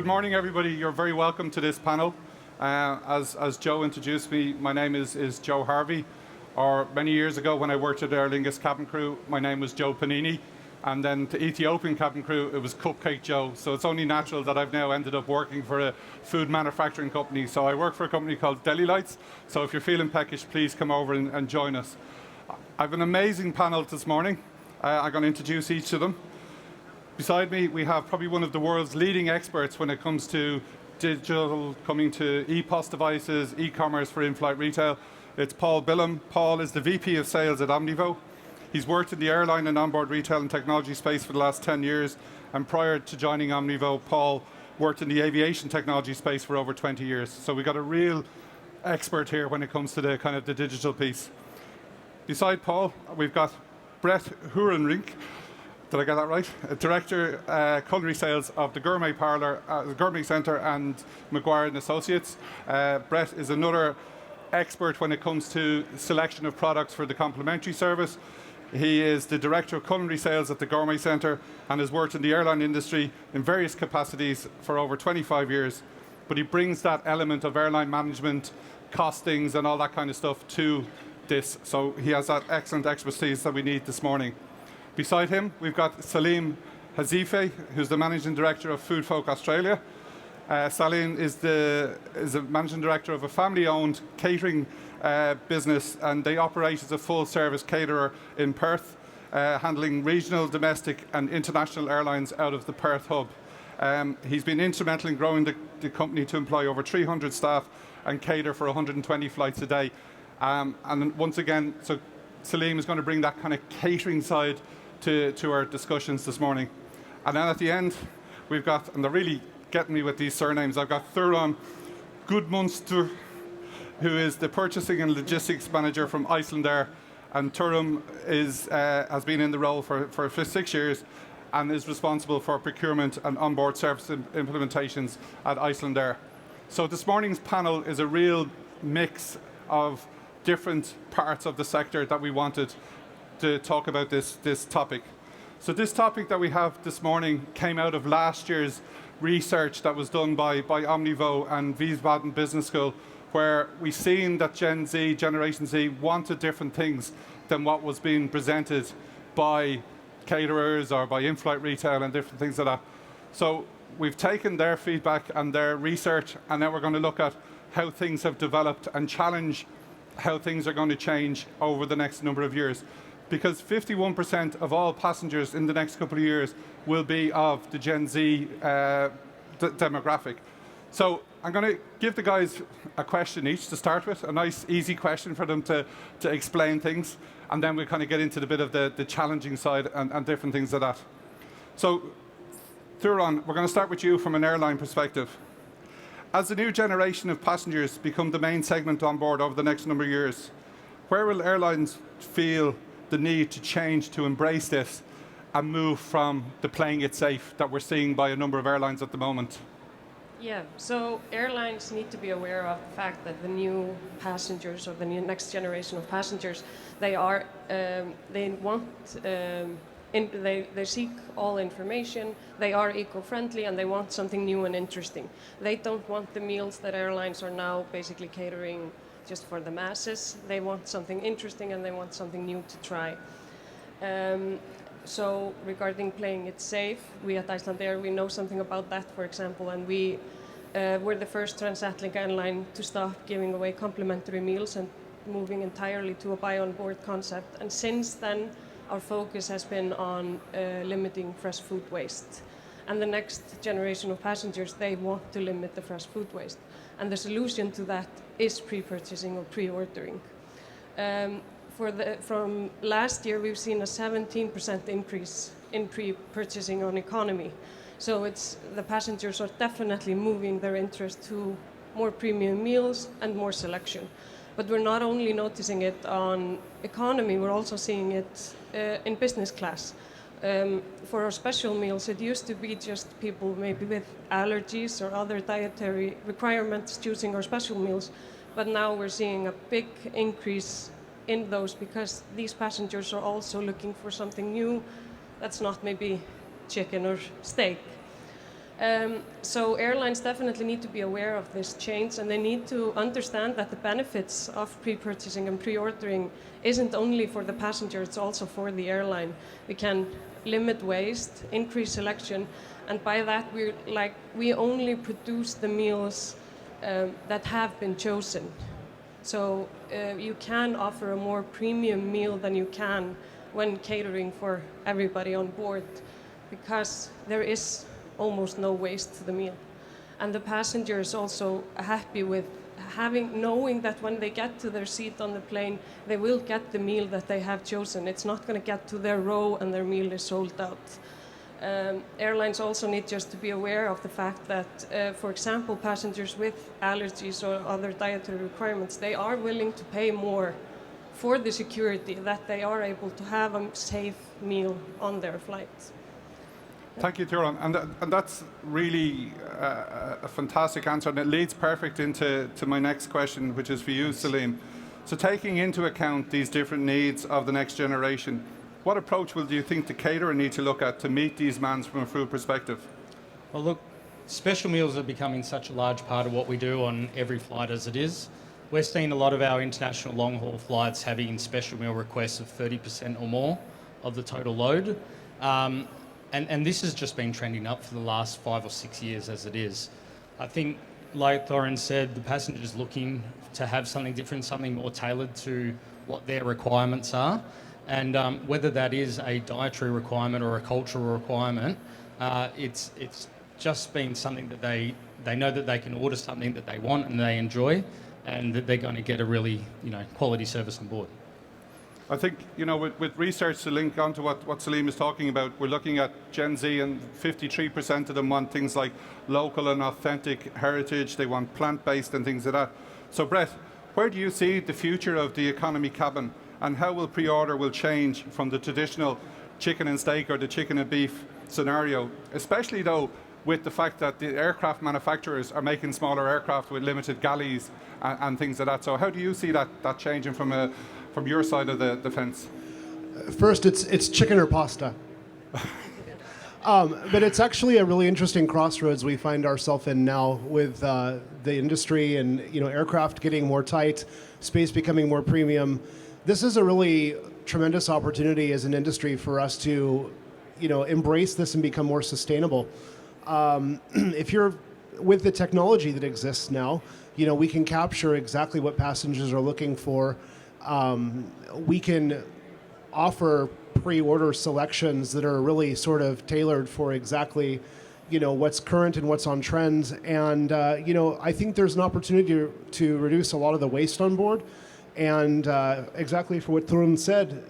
Good morning, everybody. You're very welcome to this panel. As Joe introduced me, my name is Joe Harvey. Or many years ago, when I worked at Aer Lingus cabin crew, my name was Joe Panini. And then to Ethiopian cabin crew, it was Cupcake Joe. So it's only natural that I've now ended up working for a food manufacturing company. So I work for a company called Deli Lights. So if you're feeling peckish, please come over and join us. I have an amazing panel this morning. I'm going to introduce each of them. Beside me, we have probably one of the world's leading experts when it comes to digital, coming to e-POS devices, e-commerce for in-flight retail. It's Paul Billam. Paul is the VP of Sales at Omnivo. He's worked in the airline and onboard retail and technology space for the last 10 years. And prior to joining Omnivo, Paul worked in the aviation technology space for over 20 years. So we've got a real expert here when it comes to the kind of the digital piece. Beside Paul, we've got Brett Hurenrink. Did I get that right? Director Culinary Sales of the Gourmet Parlour, Gourmet Centre and Maguire and Associates. Brett is another expert when it comes to selection of products for the complimentary service. He is the Director of Culinary Sales at the Gourmet Centre and has worked in the airline industry in various capacities for over 25 years. But he brings that element of airline management, costings and all that kind of stuff to this. So he has that excellent expertise that we need this morning. Beside him, we've got Salim Hazife, who's the Managing Director of Food Folk Australia. Salim is a Managing Director of a family-owned catering business, and they operate as a full-service caterer in Perth, handling regional, domestic, and international airlines out of the Perth hub. He's been instrumental in growing the company to employ over 300 staff and cater for 120 flights a day. And once again, so Salim is going to bring that kind of catering side to our discussions this morning. And then at the end, we've got, and they're really getting me with these surnames, I've got Thuron Gudmundsdóttir, who is the Purchasing and Logistics Manager from Icelandair. And Thurum has been in the role for 6 years and is responsible for procurement and onboard service implementations at Icelandair. So this morning's panel is a real mix of different parts of the sector that we wanted to talk about this topic. So this topic that we have this morning came out of last year's research that was done by Omnivo and Wiesbaden Business School, where we've seen that Generation Z wanted different things than what was being presented by caterers or by in-flight retail and different things like that. So we've taken their feedback and their research, and now we're going to look at how things have developed and challenge how things are going to change over the next number of years. Because 51% of all passengers in the next couple of years will be of the Gen Z demographic. So I'm going to give the guys a question each to start with, a nice, easy question for them to explain things, and then we'll kind of get into the bit of the challenging side and different things like that. So, Thuron, we're going to start with you from an airline perspective. As the new generation of passengers become the main segment on board over the next number of years, where will airlines feel the need to change to embrace this and move from the playing it safe that we're seeing by a number of airlines at the moment? Yeah, so airlines need to be aware of the fact that the new passengers or the next generation of passengers, they seek all information, they are eco-friendly, and they want something new and interesting. They don't want the meals that airlines are now basically catering just for the masses. They want something interesting and they want something new to try. So regarding playing it safe, we at Icelandair, we know something about that, for example, and we were the first transatlantic airline to stop giving away complimentary meals and moving entirely to a buy on board concept. And since then, our focus has been on limiting fresh food waste. And the next generation of passengers, they want to limit the fresh food waste. And the solution to that is pre-purchasing or pre-ordering. From last year, we've seen a 17% increase in pre-purchasing on economy. So the passengers are definitely moving their interest to more premium meals and more selection. But we're not only noticing it on economy, we're also seeing it in business class. For our special meals, it used to be just people maybe with allergies or other dietary requirements choosing our special meals. But now we're seeing a big increase in those because these passengers are also looking for something new that's not maybe chicken or steak. So airlines definitely need to be aware of this change, and they need to understand that the benefits of pre-purchasing and pre-ordering isn't only for the passenger, it's also for the airline. We can limit waste, increase selection, and by that we only produce the meals that have been chosen. So you can offer a more premium meal than you can when catering for everybody on board, because there is almost no waste to the meal. And the passenger is also happy with knowing that when they get to their seat on the plane, they will get the meal that they have chosen. It's not going to get to their row and their meal is sold out. Airlines also need just to be aware of the fact that, for example, passengers with allergies or other dietary requirements, they are willing to pay more for the security that they are able to have a safe meal on their flights. Thank you, Turan. And that's really a fantastic answer, and it leads perfect into my next question, which is for you, Salim. So taking into account these different needs of the next generation, what approach do you think the caterer need to look at to meet these demands from a food perspective? Well, look, special meals are becoming such a large part of what we do on every flight as it is. We're seeing a lot of our international long-haul flights having special meal requests of 30% or more of the total load. And this has just been trending up for the last 5 or 6 years as it is. I think, like Thorin said, the passenger's looking to have something different, something more tailored to what their requirements are. And whether that is a dietary requirement or a cultural requirement, it's just been something that they know that they can order something that they want and they enjoy, and that they're going to get a really quality service on board. I think, with research to link onto what Salim is talking about, we're looking at Gen Z, and 53% of them want things like local and authentic heritage. They want plant-based and things like that. So, Brett, where do you see the future of the economy cabin, and how will pre-order change from the traditional chicken and steak or the chicken and beef scenario, especially though with the fact that the aircraft manufacturers are making smaller aircraft with limited galleys and things like that. So how do you see that changing from your side of the fence? First, it's chicken or pasta. But it's actually a really interesting crossroads we find ourselves in now with the industry and aircraft getting more tight, space becoming more premium. This is a really tremendous opportunity as an industry for us to embrace this and become more sustainable. If you're with the technology that exists now, we can capture exactly what passengers are looking for. We can offer pre-order selections that are really sort of tailored for exactly, what's current and what's on trend. And, I think there's an opportunity to reduce a lot of the waste on board. And exactly for what Thorun said,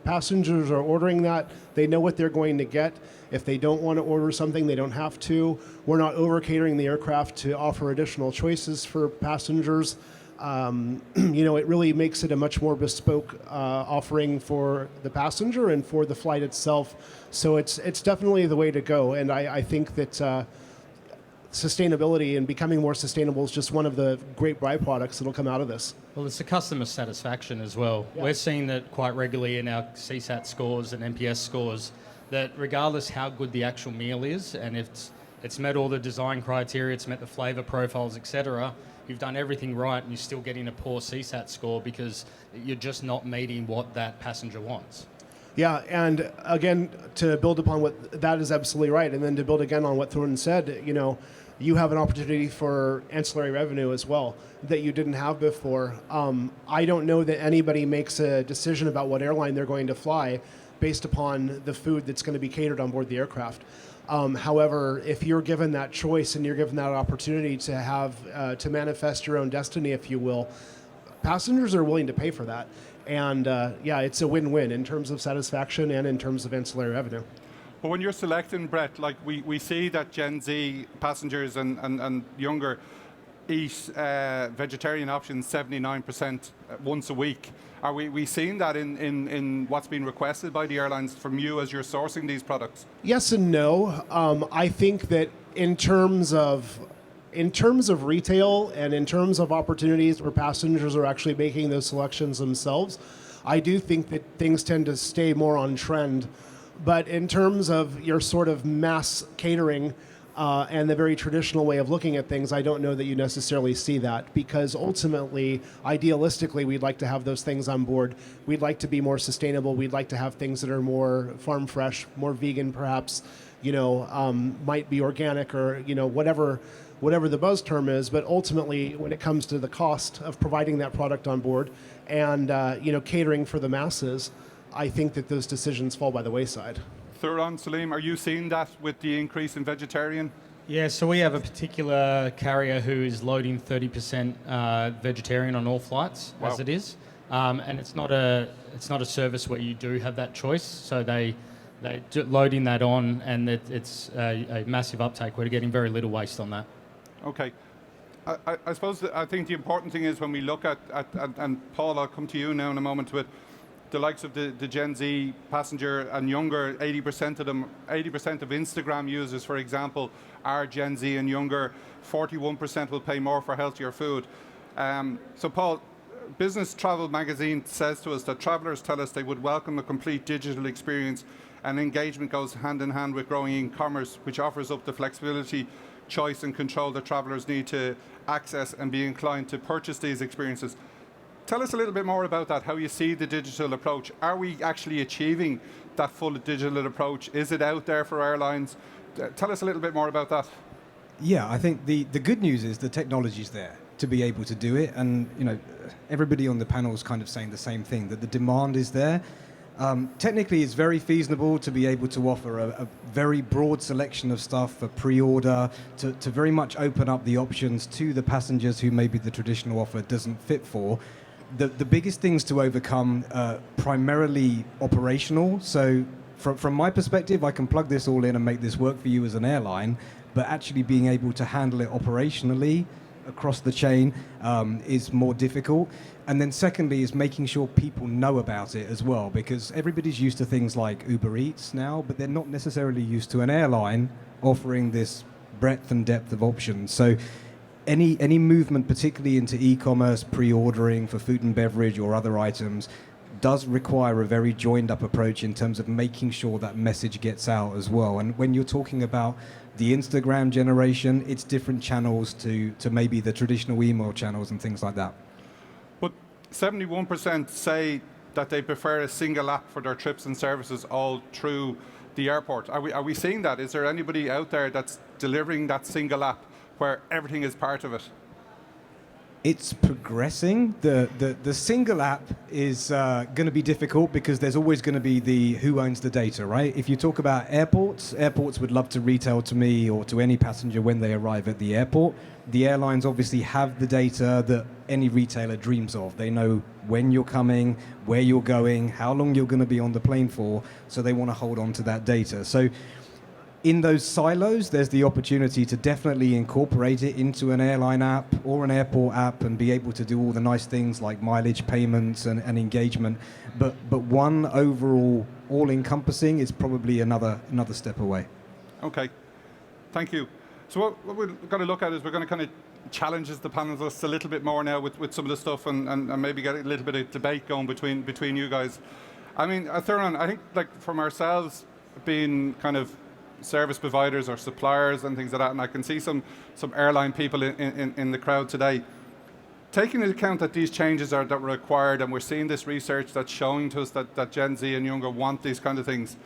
passengers are ordering that. They know what they're going to get. If they don't want to order something, they don't have to. We're not over-catering the aircraft to offer additional choices for passengers. It really makes it a much more bespoke offering for the passenger and for the flight itself. So it's definitely the way to go. And I think that sustainability and becoming more sustainable is just one of the great byproducts that'll come out of this. Well, it's the customer satisfaction as well. Yeah. We're seeing that quite regularly in our CSAT scores and NPS scores, that regardless how good the actual meal is, and if it's met all the design criteria, it's met the flavour profiles, etc., you've done everything right and you're still getting a poor CSAT score because you're just not meeting what that passenger wants. Yeah, and again, to build upon what that is absolutely right, and then to build again on what Thorun said, you have an opportunity for ancillary revenue as well that you didn't have before. I don't know that anybody makes a decision about what airline they're going to fly based upon the food that's going to be catered on board the aircraft. However, if you're given that choice and you're given that opportunity to have to manifest your own destiny, if you will, passengers are willing to pay for that. And it's a win-win in terms of satisfaction and in terms of ancillary revenue. But when you're selecting, Brett, like we see that Gen Z passengers and younger eat vegetarian options 79% once a week. Are we seeing that in what's being requested by the airlines from you as you're sourcing these products? Yes and no. I think that in terms of retail and in terms of opportunities where passengers are actually making those selections themselves, I do think that things tend to stay more on trend. But in terms of your sort of mass catering, and the very traditional way of looking at things, I don't know that you necessarily see that, because ultimately, idealistically, we'd like to have those things on board. We'd like to be more sustainable. We'd like to have things that are more farm fresh, more vegan, perhaps, might be organic, or, whatever the buzz term is. But ultimately, when it comes to the cost of providing that product on board and, catering for the masses, I think that those decisions fall by the wayside. Thuron, Salim, are you seeing that with the increase in vegetarian? Yeah, so we have a particular carrier who is loading 30% vegetarian on all flights, Wow. as it is, and it's not a service where you do have that choice. So they loading that on, and it's a massive uptake. We're getting very little waste on that. Okay. I suppose I think the important thing is when we look at and Paul, I'll come to you now in a moment with the likes of the Gen Z passenger and younger, 80% of them, 80% of Instagram users, for example, are Gen Z and younger. 41% will pay more for healthier food. So Paul, Business Travel magazine says to us that travelers tell us they would welcome a complete digital experience, and engagement goes hand in hand with growing e-commerce, which offers up the flexibility, choice and control that travelers need to access and be inclined to purchase these experiences. Tell us a little bit more about that, how you see the digital approach. Are we actually achieving that full digital approach? Is it out there for airlines? Tell us a little bit more about that. Yeah, I think the good news is the technology's there to be able to do it. And, everybody on the panel is kind of saying the same thing, that the demand is there. Technically, it's very feasible to be able to offer a very broad selection of stuff for pre-order, to very much open up the options to the passengers who maybe the traditional offer doesn't fit for. The biggest things to overcome primarily operational. So from my perspective, I can plug this all in and make this work for you as an airline, but actually being able to handle it operationally across the chain is more difficult. And then secondly is making sure people know about it as well, because everybody's used to things like Uber Eats now, but they're not necessarily used to an airline offering this breadth and depth of options. So any movement, particularly into e-commerce, pre-ordering for food and beverage or other items, does require a very joined-up approach in terms of making sure that message gets out as well. And when you're talking about the Instagram generation, it's different channels to maybe the traditional email channels and things like that. But 71% say that they prefer a single app for their trips and services all through the airport. Are we seeing that? Is there anybody out there that's delivering that single app where everything is part of it? It's progressing. The single app is going to be difficult because there's always going to be the who owns the data, right? If you talk about airports would love to retail to me or to any passenger when they arrive at the airport. The airlines obviously have the data that any retailer dreams of. They know when you're coming, where you're going, how long you're going to be on the plane for, so they want to hold on to that data. So in those silos, there's the opportunity to definitely incorporate it into an airline app or an airport app and be able to do all the nice things like mileage payments and engagement. But one overall all-encompassing is probably another step away. Okay, thank you. So what we're going to look at is we're going to kind of challenge the panelists a little bit more now with some of the stuff and maybe get a little bit of debate going between you guys. I mean, Thuron, I think like from ourselves being kind of service providers or suppliers and things like that, and I can see some airline people in the crowd today. Taking into account that these changes are that were required, and we're seeing this research that's showing to us that Gen Z and younger want these kind of things.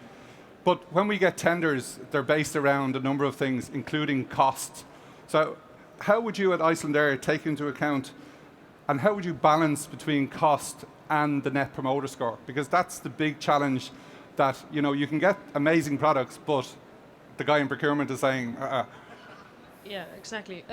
But when we get tenders, they're based around a number of things, including cost. So how would you at Icelandair take into account, and how would you balance between cost and the Net Promoter Score? Because that's the big challenge, that you can get amazing products, but the guy in procurement is saying, Yeah, exactly.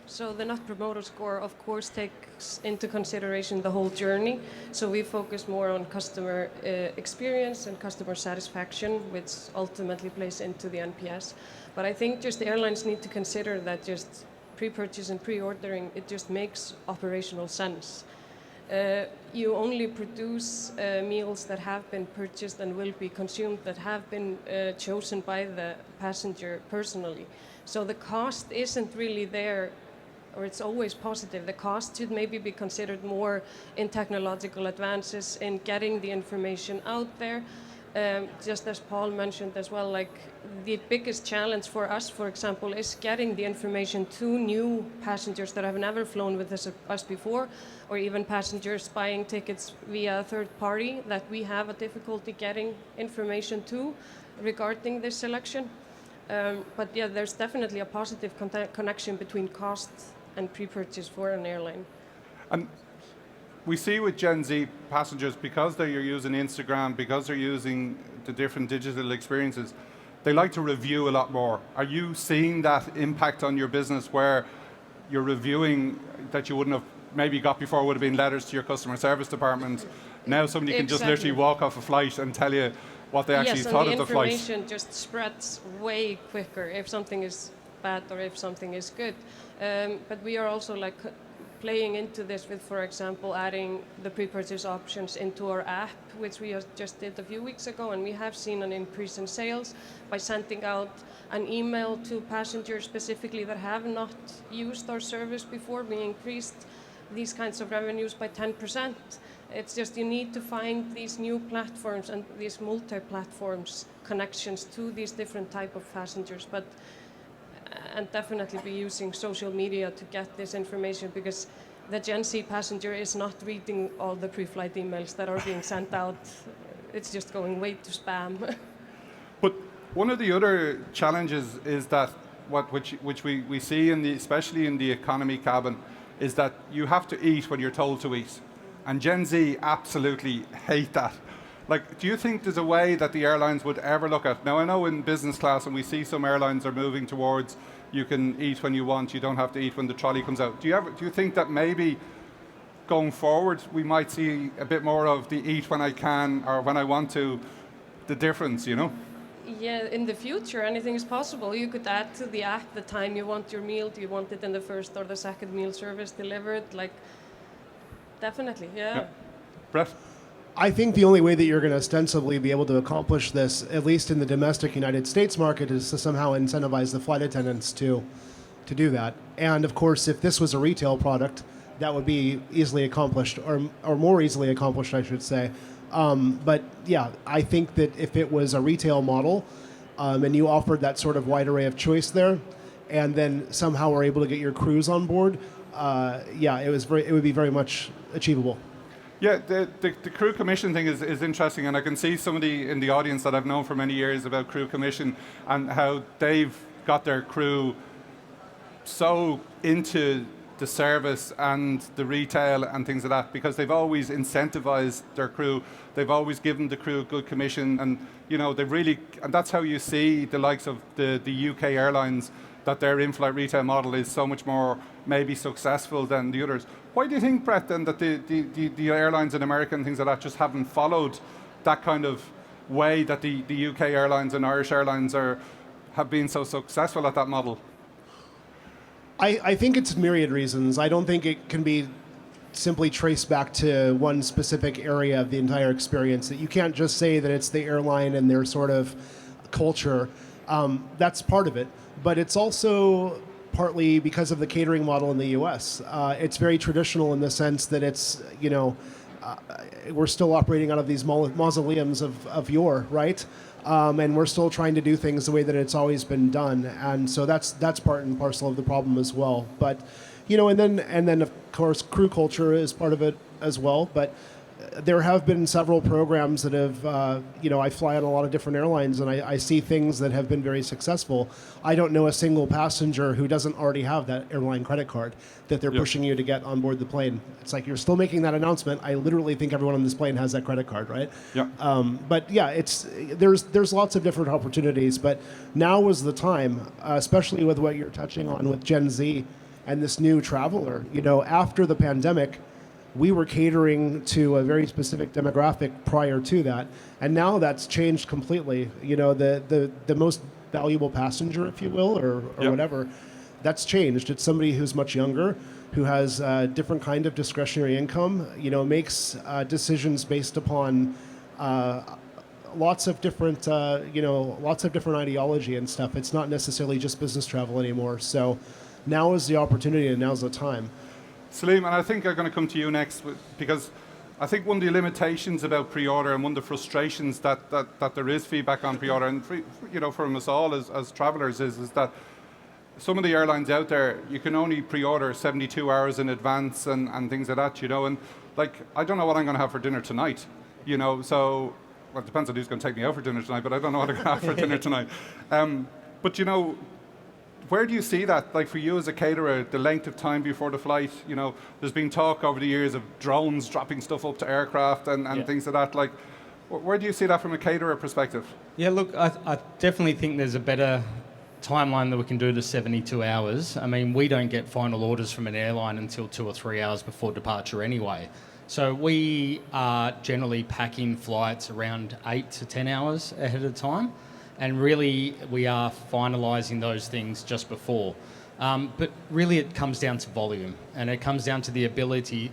So the Net Promoter Score, of course, takes into consideration the whole journey. So we focus more on customer experience and customer satisfaction, which ultimately plays into the NPS. But I think just the airlines need to consider that just pre-purchase and pre-ordering, it just makes operational sense. You only produce meals that have been purchased and will be consumed, that have been chosen by the passenger personally. So the cost isn't really there, or it's always positive. The cost should maybe be considered more in technological advances, in getting the information out there, Just as Paul mentioned as well, like the biggest challenge for us, for example, is getting the information to new passengers that have never flown with us before, or even passengers buying tickets via a third party that we have a difficulty getting information to regarding this selection. But yeah, there's definitely a positive connection between cost and pre-purchase for an airline. And we see with Gen Z passengers, because they're using Instagram, because they're using the different digital experiences, they like to review a lot more. Are you seeing that impact on your business where you're reviewing that you wouldn't have maybe got before would have been letters to your customer service department? Now somebody can just literally walk off a flight and tell you what they actually thought of the flight. Yes, and the information just spreads way quicker if something is bad or if something is good. But we are also like playing into this with, for example, adding the pre-purchase options into our app, which we just did a few weeks ago, and we have seen an increase in sales by sending out an email to passengers specifically that have not used our service before. We increased these kinds of revenues by 10%. It's just you need to find these new platforms and these multi-platforms connections to these different type of passengers, and definitely be using social media to get this information, because the Gen Z passenger is not reading all the pre-flight emails that are being sent out. It's just going way to spam. But one of the other challenges is that which we see especially in the economy cabin, is that you have to eat when you're told to eat. And Gen Z absolutely hate that. Like, do you think there's a way that the airlines would ever look at? Now, I know in business class, and we see some airlines are moving towards you can eat when you want, you don't have to eat when the trolley comes out. Do you think that maybe going forward we might see a bit more of the eat when I can or when I want to, the difference, you know? Yeah, in the future, anything is possible. You could add to the app the time you want your meal. Do you want it in the first or the second meal service delivered? Like, definitely, yeah. Brett? I think the only way that you're going to ostensibly be able to accomplish this, at least in the domestic United States market, is to somehow incentivize the flight attendants to do that. And of course, if this was a retail product, that would be easily accomplished, or more easily accomplished, I should say. But yeah, I think that if it was a retail model, and you offered that sort of wide array of choice there, and then somehow were able to get your crews on board, it would be very much achievable. Yeah, the crew commission thing is interesting, and I can see somebody in the audience that I've known for many years about crew commission and how they've got their crew so into the service and the retail and things like that, because they've always incentivized their crew. They've always given the crew good commission, and you know and that's how you see the likes of the UK airlines, that their in-flight retail model is so much more maybe successful than the others. Why do you think, Brett, then, that the airlines in America and things like that just haven't followed that kind of way that the UK airlines and Irish airlines have been so successful at that model? I think it's myriad reasons. I don't think it can be simply traced back to one specific area of the entire experience. That you can't just say that it's the airline and their sort of culture. That's part of it. But it's also partly because of the catering model in the U.S. It's very traditional in the sense that it's, we're still operating out of these mausoleums of yore, right? And we're still trying to do things the way that it's always been done. And so that's part and parcel of the problem as well. But, and then of course, crew culture is part of it as well. But there have been several programs that have, I fly on a lot of different airlines, and I see things that have been very successful. I don't know a single passenger who doesn't already have that airline credit card that they're pushing you to get on board the plane. It's like you're still making that announcement. I literally think everyone on this plane has that credit card, right? Yeah. But yeah, there's lots of different opportunities, but now is the time, especially with what you're touching on with Gen Z and this new traveler. After the pandemic, we were catering to a very specific demographic prior to that, and now that's changed completely. The most valuable passenger, if you will, or whatever, that's changed. It's somebody who's much younger, who has a different kind of discretionary income. Makes decisions based upon lots of different ideology and stuff. It's not necessarily just business travel anymore. So now is the opportunity, and now's the time. Salim, and I think I'm going to come to you next, because I think one of the limitations about pre-order and one of the frustrations that there is feedback on pre-order, and from us all as travelers, is that some of the airlines out there, you can only pre-order 72 hours in advance and things like that, and like, I don't know what I'm going to have for dinner tonight, so, well, it depends on who's going to take me out for dinner tonight, but I don't know what I'm going to have for dinner tonight. But where do you see that, like for you as a caterer, the length of time before the flight? There's been talk over the years of drones dropping stuff up to aircraft and things like that. Like, where do you see that from a caterer perspective? Yeah, look, I definitely think there's a better timeline that we can do to 72 hours. I mean, we don't get final orders from an airline until 2 or 3 hours before departure anyway. So we are generally packing flights around 8 to 10 hours ahead of time. And really, we are finalising those things just before. But really, it comes down to volume, and it comes down to the ability.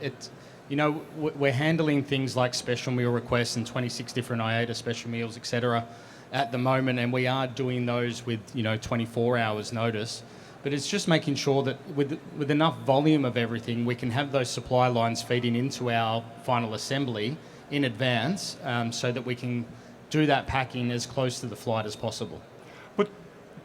We're handling things like special meal requests and 26 different IATA special meals, etc., at the moment, and we are doing those with 24 hours notice. But it's just making sure that with enough volume of everything, we can have those supply lines feeding into our final assembly in advance, so that we can do that packing as close to the flight as possible. But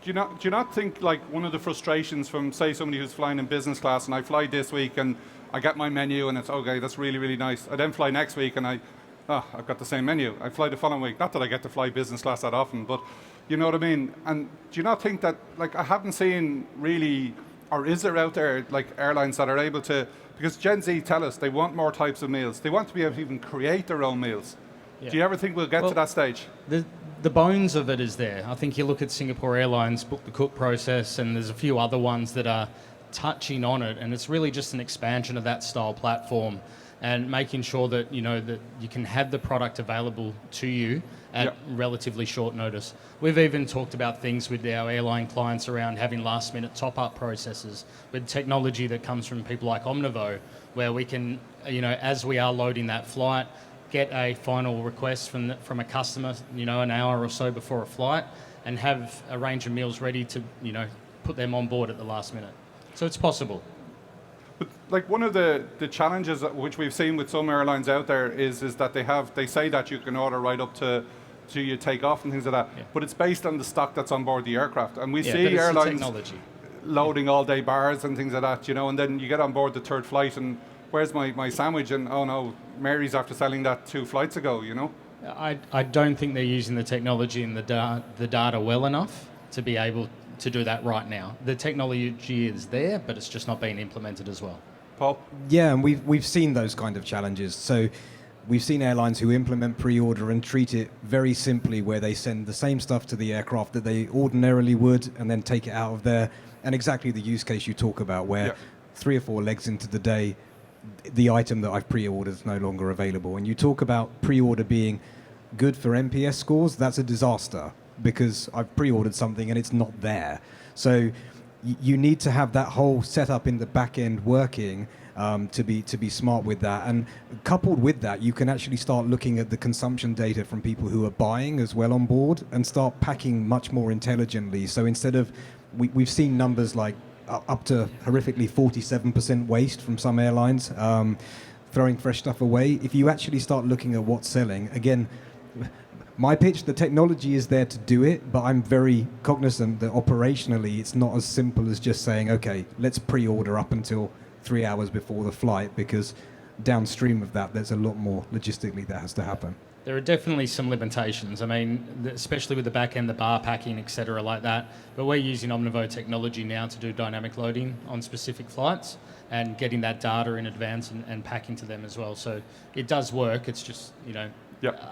do you not think, like, one of the frustrations from, say, somebody who's flying in business class, and I fly this week and I get my menu and it's okay, that's really, really nice. I then fly next week and I've got the same menu. I fly the following week. Not that I get to fly business class that often, but you know what I mean? And do you not think that, like, I haven't seen really, or is there out there, like, airlines that are able to, because Gen Z tell us they want more types of meals. They want to be able to even create their own meals. Yeah. Do you ever think we'll get to that stage? The bones of it is there. I think you look at Singapore Airlines book the cook process, and there's a few other ones that are touching on it, and it's really just an expansion of that style platform and making sure that that you can have the product available to you at relatively short notice. We've even talked about things with our airline clients around having last-minute top-up processes with technology that comes from people like Omnivo, where we can, as we are loading that flight, get a final request from a customer, an hour or so before a flight, and have a range of meals ready to, put them on board at the last minute. So it's possible. But like, one of the challenges which we've seen with some airlines out there is that they say that you can order right up to you take off and things like that, but it's based on the stock that's on board the aircraft. And we see airlines loading all day bars and things like that, and then you get on board the third flight and where's my sandwich? And oh no, Mary's after selling that 2 flights ago, I don't think they're using the technology and the data well enough to be able to do that right now. The technology is there, but it's just not being implemented as well. Paul? Yeah, and we've seen those kind of challenges. So we've seen airlines who implement pre-order and treat it very simply, where they send the same stuff to the aircraft that they ordinarily would and then take it out of there. And exactly the use case you talk about, where 3 or 4 legs into the day, the item that I've pre-ordered is no longer available. And you talk about pre-order being good for NPS scores, that's a disaster, because I've pre-ordered something and it's not there. So you need to have that whole setup in the back end working to be smart with that. And coupled with that, you can actually start looking at the consumption data from people who are buying as well on board and start packing much more intelligently. So instead of, we've seen numbers like up to horrifically 47% waste from some airlines, throwing fresh stuff away. If you actually start looking at what's selling, again, my pitch, the technology is there to do it, but I'm very cognizant that operationally it's not as simple as just saying, okay, let's pre-order up until 3 hours before the flight, because downstream of that, there's a lot more logistically that has to happen. There are definitely some limitations. I mean, especially with the back end, the bar packing, etc., like that. But we're using Omnivo technology now to do dynamic loading on specific flights and getting that data in advance and packing to them as well. So it does work. It's just,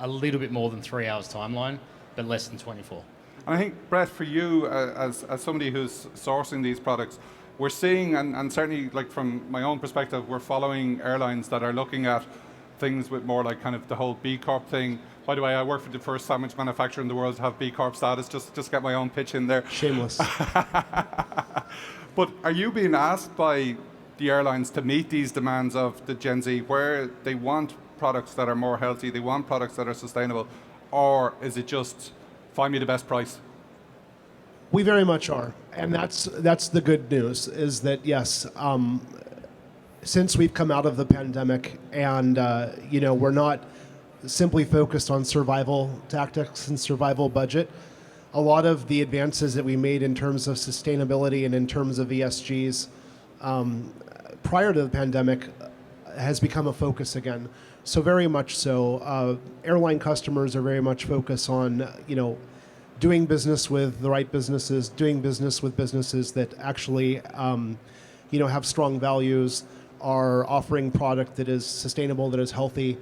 a little bit more than 3 hours timeline, but less than 24. And I think, Brett, for you, as somebody who's sourcing these products, we're seeing, and certainly, like, from my own perspective, we're following airlines that are looking at things with more like kind of the whole B Corp thing. By the way, I work for the first sandwich manufacturer in the world to have B Corp status, just get my own pitch in there. Shameless. But are you being asked by the airlines to meet these demands of the Gen Z, where they want products that are more healthy, they want products that are sustainable, or is it just find me the best price? We very much are, and that's the good news, is that yes, since we've come out of the pandemic, and we're not simply focused on survival tactics and survival budget. A lot of the advances that we made in terms of sustainability and in terms of ESGs prior to the pandemic has become a focus again. So very much so. Airline customers are very much focused on, doing business with the right businesses, doing business with businesses that actually, have strong values, are offering product that is sustainable, that is healthy,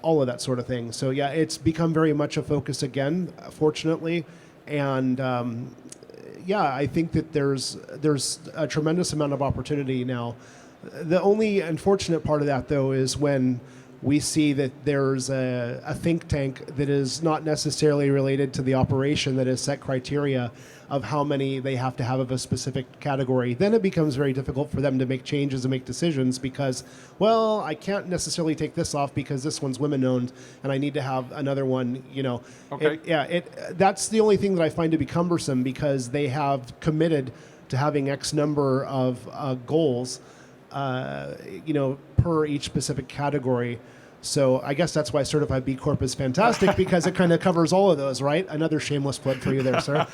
all of that sort of thing. So yeah, it's become very much a focus again, fortunately. And I think that there's a tremendous amount of opportunity now. The only unfortunate part of that, though, is when we see that there's a think tank that is not necessarily related to the operation that has set criteria of how many they have to have of a specific category. Then it becomes very difficult for them to make changes and make decisions because, well, I can't necessarily take this off because this one's women-owned and I need to have another one, Okay. That's the only thing that I find to be cumbersome because they have committed to having X number of goals, per each specific category. So I guess that's why Certified B Corp is fantastic because it kind of covers all of those, right? Another shameless plug for you there, sir.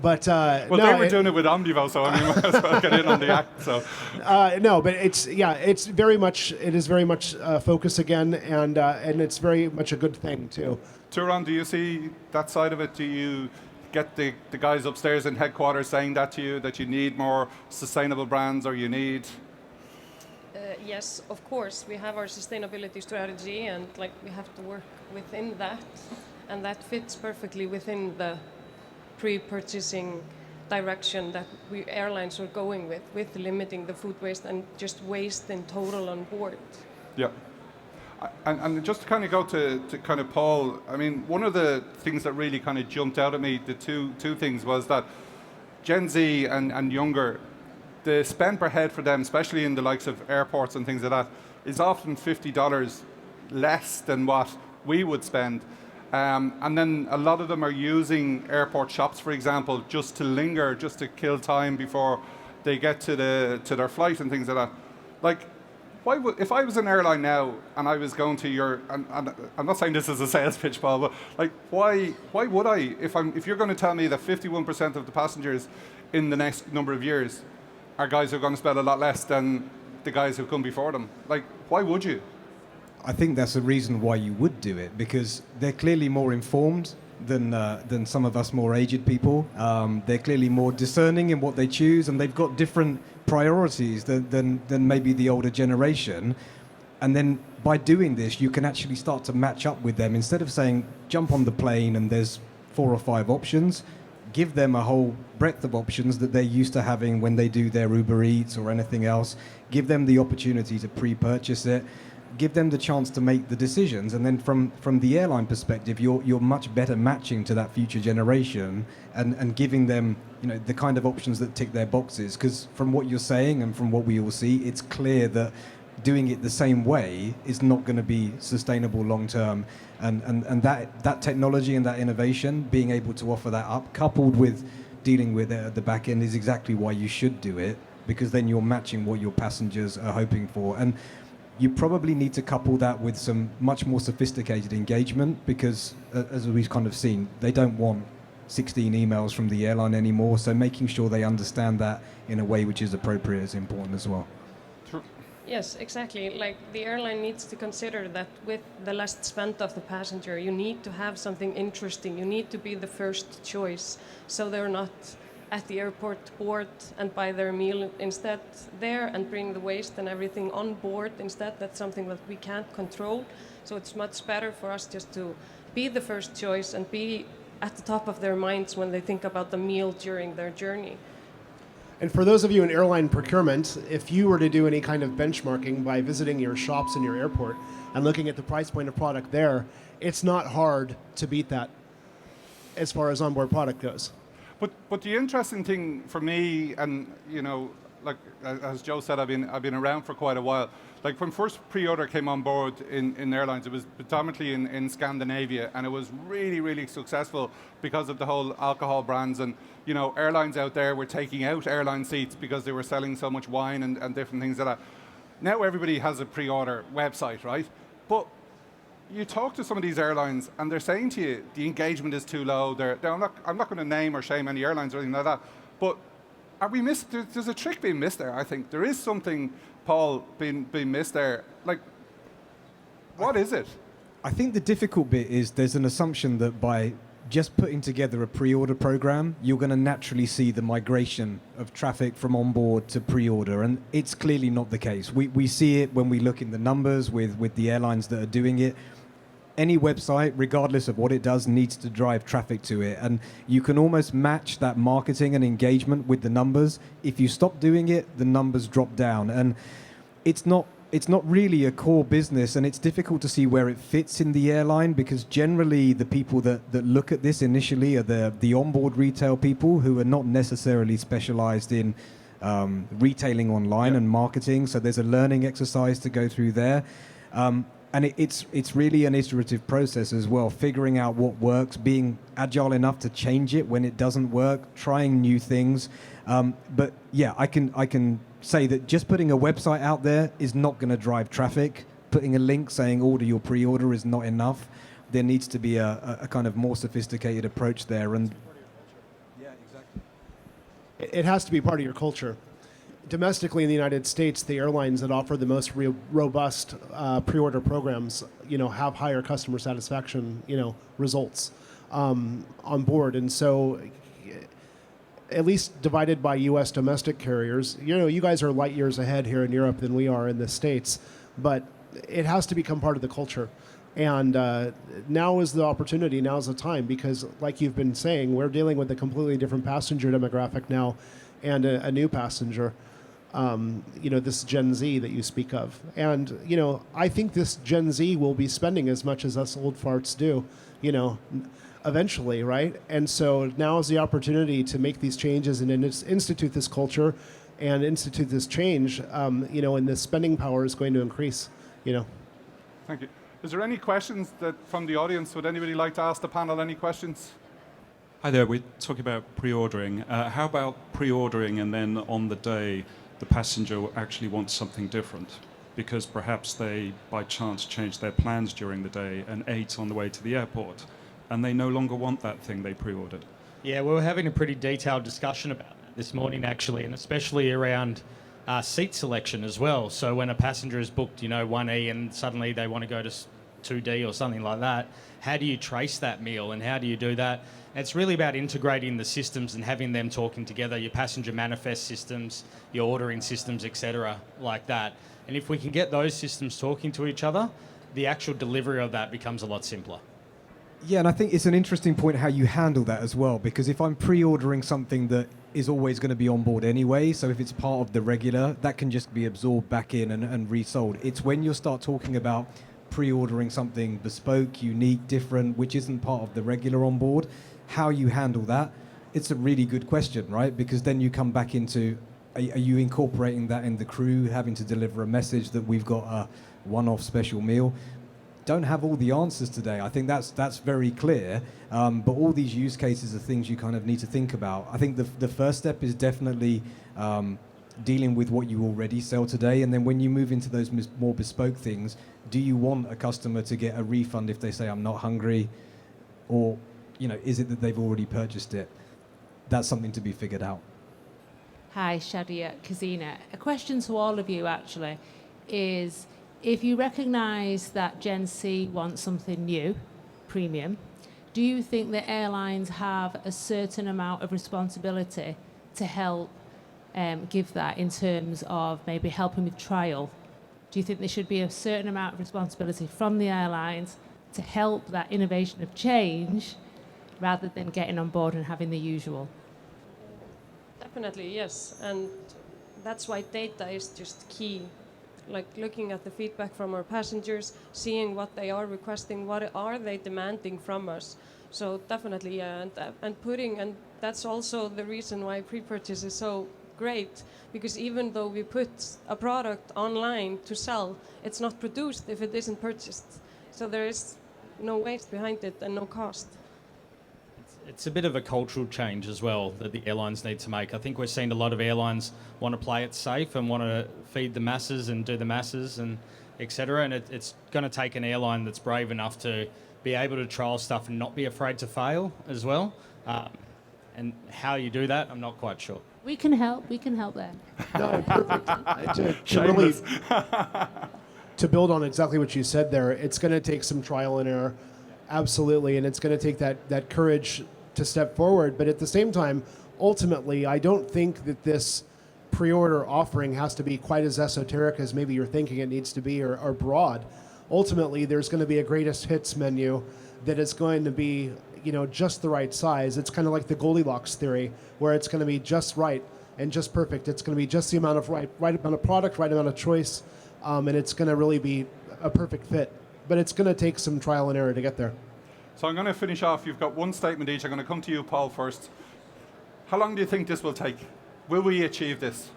But They were doing it with Omnivo, so I mean, might as well get in on the act. So but it is very much focus again, and it's very much a good thing too. Turan, do you see that side of it? Do you get the guys upstairs in headquarters saying that to you, that you need more sustainable brands or you need... Yes, of course, we have our sustainability strategy and we have to work within that, and that fits perfectly within the pre-purchasing direction that we airlines are going with limiting the food waste and just waste in total on board. Yeah. And just to kind of go to kind of Paul, I mean, one of the things that really kind of jumped out at me, the two things, was that Gen Z and younger, the spend per head for them, especially in the likes of airports and things like that, is often $50 less than what we would spend. And then a lot of them are using airport shops, for example, just to linger, just to kill time before they get to their flight and things like that. Like, if I was an airline now and I was going to and I'm not saying this is a sales pitch, Paul, but like, why would I? If you're going to tell me that 51% of the passengers in the next number of years are guys who are going to spend a lot less than the guys who come before them. Like, why would you? I think that's the reason why you would do it, because they're clearly more informed than some of us more aged people. They're clearly more discerning in what they choose, and they've got different priorities than maybe the older generation. And then by doing this, you can actually start to match up with them. Instead of saying, jump on the plane and there's 4 or 5 options, give them a whole breadth of options that they're used to having when they do their Uber Eats or anything else. Give them the opportunity to pre-purchase it. Give them the chance to make the decisions. And then from the airline perspective, you're much better matching to that future generation and giving them the kind of options that tick their boxes. Because from what you're saying and from what we all see, it's clear that doing it the same way is not going to be sustainable long term. And that technology and that innovation, being able to offer that up, coupled with dealing with it at the back end, is exactly why you should do it, because then you're matching what your passengers are hoping for. And you probably need to couple that with some much more sophisticated engagement, because as we've kind of seen, they don't want 16 emails from the airline anymore. So making sure they understand that in a way which is appropriate is important as well. Yes, exactly. Like, the airline needs to consider that with the last spent of the passenger, you need to have something interesting. You need to be the first choice, so they're not at the airport board and buy their meal instead there and bring the waste and everything on board instead. That's something that we can't control. So it's much better for us just to be the first choice and be at the top of their minds when they think about the meal during their journey. And for those of you in airline procurement, if you were to do any kind of benchmarking by visiting your shops in your airport and looking at the price point of product there, it's not hard to beat that as far as onboard product goes. But the interesting thing for me, and like as Joe said, I've been around for quite a while. Like, when first pre-order came on board in airlines, it was predominantly in Scandinavia, and it was really, really successful because of the whole alcohol brands. And airlines out there were taking out airline seats because they were selling so much wine and different things like that. now everybody has a pre-order website, right? But you talk to some of these airlines and they're saying to you the engagement is too low. I'm not going to name or shame any airlines or anything like that, but are we there's a trick being missed there, I think. There is something, Paul, being missed there. Like, what is it? I think the difficult bit is there's an assumption that by just putting together a pre-order program, you're going to naturally see the migration of traffic from onboard to pre-order, and it's clearly not the case. We see it when we look in the numbers with the airlines that are doing it. Any website, regardless of what it does, needs to drive traffic to it, and you can almost match that marketing and engagement with the numbers. If you stop doing it, the numbers drop down, and it's not really a core business, and it's difficult to see where it fits in the airline, because generally the people that look at this initially are the onboard retail people who are not necessarily specialized in retailing online and marketing. So there's a learning exercise to go through there. And it's really an iterative process as well, figuring out what works, being agile enough to change it when it doesn't work, trying new things. But yeah, I can say that just putting a website out there is not going to drive traffic. Putting a link saying order your pre-order is not enough. There needs to be a kind of more sophisticated approach there. And yeah, exactly. It has to be part of your culture. Domestically in the United States, the airlines that offer the most robust pre-order programs, have higher customer satisfaction, results on board. And so, at least divided by U.S. domestic carriers, you guys are light years ahead here in Europe than we are in the States, but it has to become part of the culture. And now is the opportunity, now is the time, because like you've been saying, we're dealing with a completely different passenger demographic now and a new passenger. This Gen Z that you speak of. And, I think this Gen Z will be spending as much as us old farts do, eventually, right? And so now is the opportunity to make these changes and institute this culture and institute this change, and the spending power is going to increase, Thank you. Is there any questions from the audience? Would anybody like to ask the panel any questions? Hi there, we're talking about pre-ordering. How about pre-ordering and then on the day the passenger actually wants something different because perhaps they by chance changed their plans during the day and ate on the way to the airport and they no longer want that thing they pre-ordered? Yeah, we were having a pretty detailed discussion about that this morning actually, and especially around seat selection as well. So when a passenger is booked, 1E and suddenly they want to go to 2D or something like that, how do you trace that meal and how do you do that? It's really about integrating the systems and having them talking together, your passenger manifest systems, your ordering systems, etc., like that. And if we can get those systems talking to each other, the actual delivery of that becomes a lot simpler. Yeah, and I think it's an interesting point how you handle that as well, because if I'm pre-ordering something that is always going to be on board anyway, so if it's part of the regular, that can just be absorbed back in and resold. It's when you start talking about pre-ordering something bespoke, unique, different, which isn't part of the regular on board, how you handle that, it's a really good question, right? Because then you come back into, are you incorporating that in the crew, having to deliver a message that we've got a one-off special meal? Don't have all the answers today. I think that's very clear, but all these use cases are things you kind of need to think about. I think the first step is definitely dealing with what you already sell today, and then when you move into those more bespoke things, do you want a customer to get a refund if they say I'm not hungry, or is it that they've already purchased it? That's something to be figured out. Hi, Shadia Kazina. A question to all of you actually is, if you recognise that Gen C wants something new, premium, do you think that airlines have a certain amount of responsibility to help give that in terms of maybe helping with trial? Do you think there should be a certain amount of responsibility from the airlines to help that innovation of change rather than getting on board and having the usual? Definitely, yes. And that's why data is just key. Like looking at the feedback from our passengers, seeing what they are requesting, what are they demanding from us. So definitely, yeah, and that's also the reason why pre-purchase is so great, because even though we put a product online to sell, it's not produced if it isn't purchased. So there is no waste behind it and no cost. It's a bit of a cultural change as well that the airlines need to make. I think we're seeing a lot of airlines want to play it safe and want to feed the masses and do the masses and etc. And it's going to take an airline that's brave enough to be able to trial stuff and not be afraid to fail as well. And how you do that, I'm not quite sure. We can help. We can help there. No, perfect. To build on exactly what you said there, it's going to take some trial and error, absolutely, and it's going to take that courage to step forward. But at the same time, ultimately, I don't think that this pre-order offering has to be quite as esoteric as maybe you're thinking it needs to be, or broad. Ultimately, there's going to be a greatest hits menu that is going to be, just the right size. It's kind of like the Goldilocks theory, where it's going to be just right and just perfect. It's going to be just the amount of right amount of product, right amount of choice, and it's going to really be a perfect fit. But it's going to take some trial and error to get there. So I'm going to finish off. You've got one statement each. I'm going to come to you, Paul, first. How long do you think this will take? Will we achieve this?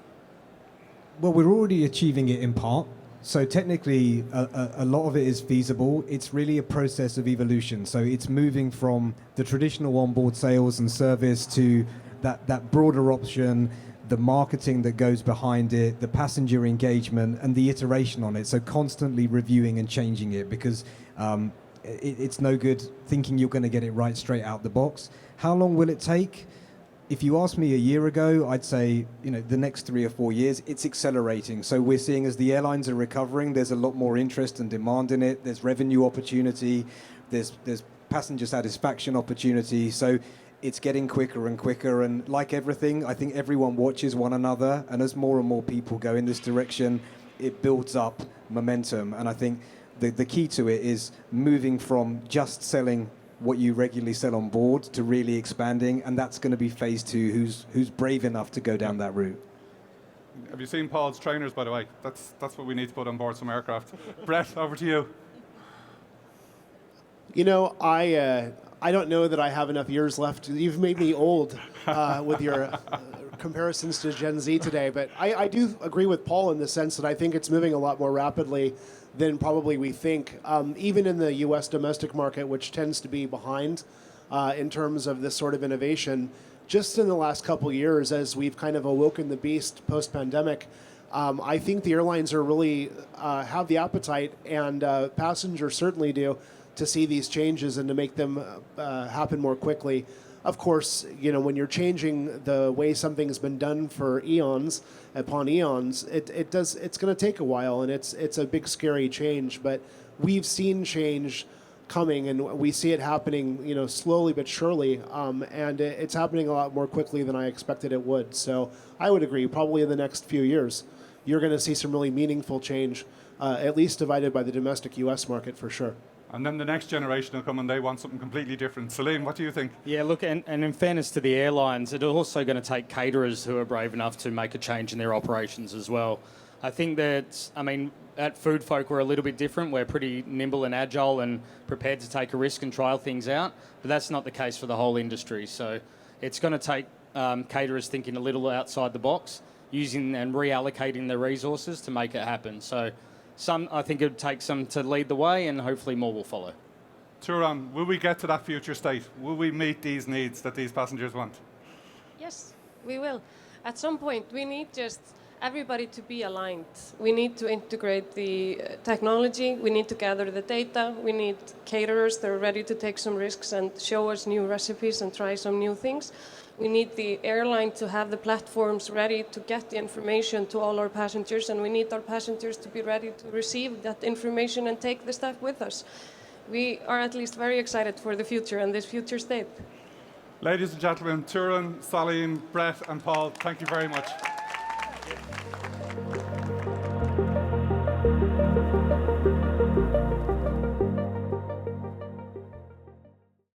Well, we're already achieving it in part. So technically, a lot of it is feasible. It's really a process of evolution. So it's moving from the traditional onboard sales and service to that broader option, the marketing that goes behind it, the passenger engagement, and the iteration on it. So constantly reviewing and changing it, because it's no good thinking you're going to get it right straight out the box. How long will it take? If you asked me a year ago, I'd say, the next 3 or 4 years, it's accelerating. So we're seeing as the airlines are recovering, there's a lot more interest and demand in it. There's revenue opportunity. There's passenger satisfaction opportunity. So it's getting quicker and quicker. And like everything, I think everyone watches one another. And as more and more people go in this direction, it builds up momentum. And I think the key to it is moving from just selling what you regularly sell on board to really expanding, and that's going to be phase 2. Who's brave enough to go down that route? Have you seen Paul's trainers, by the way? That's what we need to put on board some aircraft. Brett, over to you. I don't know that I have enough years left. You've made me old with your comparisons to Gen Z today, but I do agree with Paul in the sense that I think it's moving a lot more rapidly than probably we think. Even in the U.S. domestic market, which tends to be behind in terms of this sort of innovation, just in the last couple of years, as we've kind of awoken the beast post-pandemic, I think the airlines are really have the appetite, and passengers certainly do, to see these changes and to make them happen more quickly. Of course, when you're changing the way something's been done for eons upon eons, it's going to take a while, and it's a big scary change. But we've seen change coming, and we see it happening, slowly but surely, and it's happening a lot more quickly than I expected it would. So I would agree. Probably in the next few years, you're going to see some really meaningful change, at least divided by the domestic U.S. market for sure. And then the next generation will come and they want something completely different. Celine, what do you think? Yeah, look, and in fairness to the airlines, it's also going to take caterers who are brave enough to make a change in their operations as well. I think that, at Food Folk, we're a little bit different. We're pretty nimble and agile and prepared to take a risk and trial things out, but that's not the case for the whole industry. So it's going to take caterers thinking a little outside the box, using and reallocating their resources to make it happen. So I think it would take some to lead the way, and hopefully more will follow. Turan, will we get to that future state? Will we meet these needs that these passengers want? Yes, we will. At some point, we need just everybody to be aligned. We need to integrate the technology. We need to gather the data. We need caterers that are ready to take some risks and show us new recipes and try some new things. We need the airline to have the platforms ready to get the information to all our passengers, and we need our passengers to be ready to receive that information and take the stuff with us. We are at least very excited for the future and this future state. Ladies and gentlemen, Turan, Salim, Brett and Paul, thank you very much.